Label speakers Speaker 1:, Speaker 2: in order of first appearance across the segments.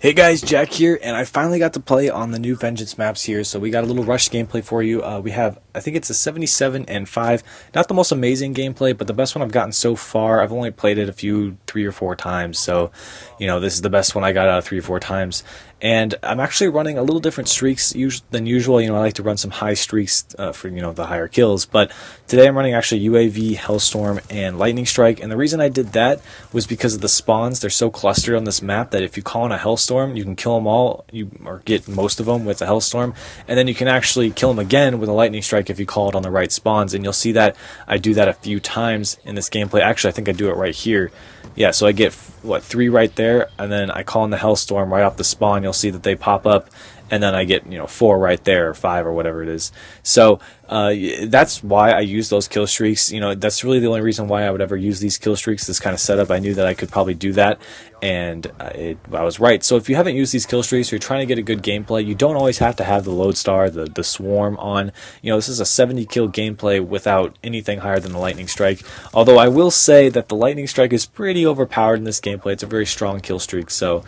Speaker 1: Hey guys, Jack here, and I finally got to play on the new Vengeance maps here, so we got a little rush gameplay for you. We have, I think it's a 77 and 5, not the most amazing gameplay, but the best one I've gotten so far. I've only played it 3 or 4 times, so, this is the best one I got out of 3 or 4 times. And I'm actually running a little different streaks than usual. I like to run some high streaks for, the higher kills. But today I'm running actually UAV, Hellstorm, and Lightning Strike. And the reason I did that was because of the spawns. They're so clustered on this map that if you call in a Hellstorm, you can kill them all, or get most of them with a Hellstorm. And then you can actually kill them again with a Lightning Strike if you call it on the right spawns. And you'll see that I do that a few times in this gameplay. Actually, I think I do it right here. Yeah, so I get, 3 right there, and then I call in the Hellstorm right off the spawn. You'll see that they pop up, and then I get, 4 right there, or 5, or whatever it is. So that's why I use those kill streaks. That's really the only reason why I would ever use these kill streaks, this kind of setup. I knew that I could probably do that, and I was right. So if you haven't used these kill streaks, or you're trying to get a good gameplay, you don't always have to have the Lodestar, the Swarm on. This is a 70 kill gameplay without anything higher than the Lightning Strike. Although I will say that the Lightning Strike is pretty overpowered in this gameplay. It's a very strong kill streak, so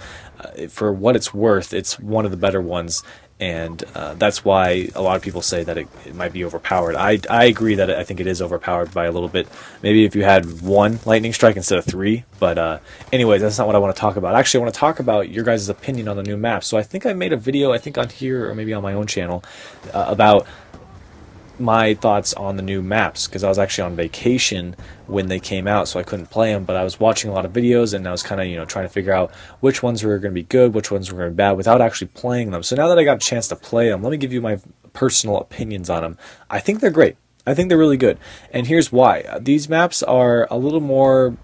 Speaker 1: for what it's worth, it's one of the better ones. And that's why a lot of people say that it might be overpowered. I agree that I think it is overpowered by a little bit. Maybe if you had 1 Lightning Strike instead of 3. But anyways, that's not what I want to talk about. Actually, I want to talk about your guys' opinion on the new map. So I think I made a video, I think on here or maybe on my own channel, about my thoughts on the new maps, because I was actually on vacation when they came out, so I couldn't play them, but I was watching a lot of videos, and I was kind of trying to figure out which ones were going to be good, which ones were going to be bad, without actually playing them. So now that I got a chance to play them, let me give you my personal opinions on them. I think they're great. I think they're really good, and here's why. These maps are a little more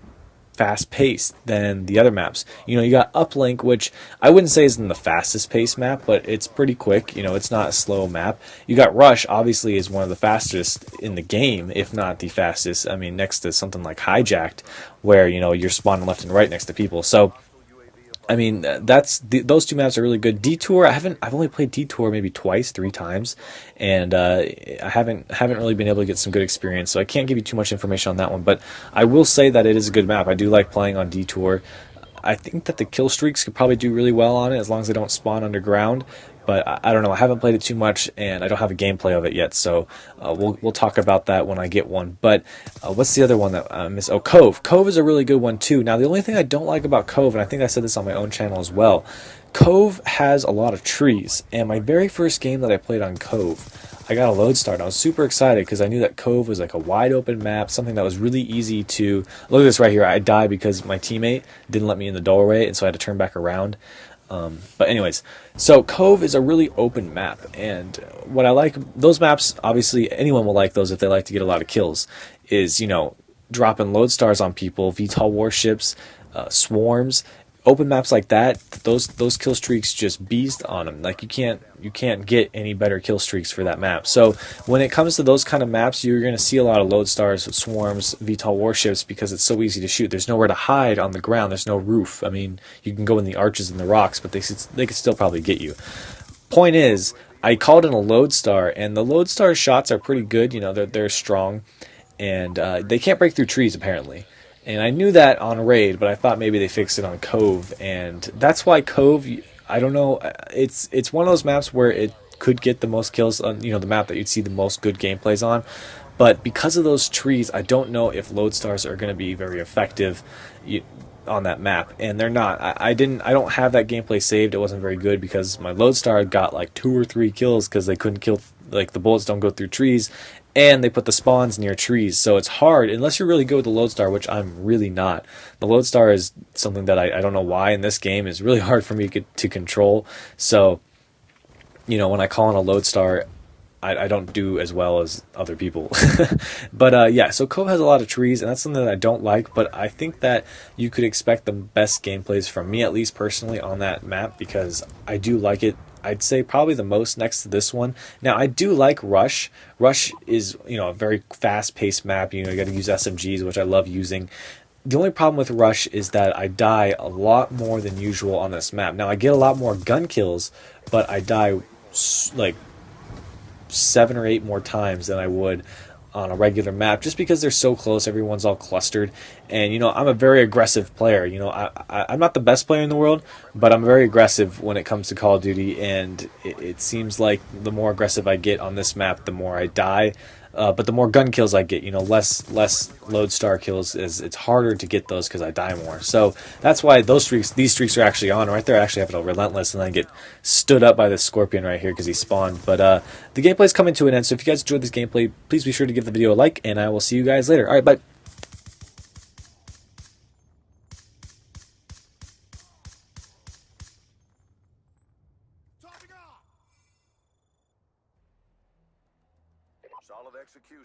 Speaker 1: fast-paced than the other maps. You got Uplink, which I wouldn't say is in the fastest paced map, but it's pretty quick. It's not a slow map. You got Rush, obviously is one of the fastest in the game, if not the fastest. I mean, next to something like Hijacked, where you're spawning left and right next to people. So I mean, those 2 maps are really good. Detour, I've only played Detour maybe twice, 3 times, and I haven't really been able to get some good experience, so I can't give you too much information on that one. But I will say that it is a good map. I do like playing on Detour. I think that the kill streaks could probably do really well on it as long as they don't spawn underground. But I don't know. I haven't played it too much, and I don't have a gameplay of it yet. So we'll talk about that when I get one. But what's the other one that I miss? Oh, Cove. Cove is a really good one too. Now the only thing I don't like about Cove, and I think I said this on my own channel as well, Cove has a lot of trees. And my very first game that I played on Cove, I got a Lodestar, and I was super excited because I knew that Cove was like a wide open map, something that was really easy to... Look at this right here. I died because my teammate didn't let me in the doorway, and so I had to turn back around. But anyways, so Cove is a really open map, and what I like, those maps, obviously anyone will like those if they like to get a lot of kills, is, dropping Lodestars on people, VTOL warships, swarms. Open maps like that, those kill streaks just beast on them. Like you can't get any better kill streaks for that map. So when it comes to those kind of maps, you're going to see a lot of Lodestars, swarms, VTOL warships, because it's so easy to shoot. There's nowhere to hide on the ground. There's no roof. I mean, you can go in the arches and the rocks, but they could still probably get you. Point is, I called in a Lodestar, and the Lodestar shots are pretty good. They're strong, and they can't break through trees apparently. And I knew that on Raid, but I thought maybe they fixed it on Cove, and that's why Cove, I don't know, it's one of those maps where it could get the most kills on, the map that you'd see the most good gameplays on, but because of those trees, I don't know if Lodestars are going to be very effective on that map, and they're not. I don't have that gameplay saved. It wasn't very good because my Lodestar got like 2 or 3 kills because they couldn't kill, like the bullets don't go through trees, and they put the spawns near trees, so it's hard unless you're really good with the Lodestar, which I'm really not. The Lodestar is something that I don't know why in this game is really hard for me to control. So when I call in a Lodestar, I don't do as well as other people. But yeah, so Cove has a lot of trees, and that's something that I don't like, but I think that you could expect the best gameplays from me, at least personally, on that map, because I do like it. I'd say probably the most next to this one. Now, I do like Rush. Rush is, a very fast-paced map. You got to use SMGs, which I love using. The only problem with Rush is that I die a lot more than usual on this map. Now, I get a lot more gun kills, but I die like 7 or 8 more times than I would on a regular map just because they're so close. Everyone's all clustered, and I'm a very aggressive player. I'm not the best player in the world, but I'm very aggressive when it comes to Call of Duty, and it seems like the more aggressive I get on this map, the more I die. But the more gun kills I get, less lodestar kills, is it's harder to get those because I die more. So that's why these streaks are actually on. Right there, I actually have it all relentless, and then I get stood up by this scorpion right here because he spawned. But the gameplay's coming to an end, so if you guys enjoyed this gameplay, please be sure to give the video a like, and I will see you guys later. All right, bye.
Speaker 2: Solid execution.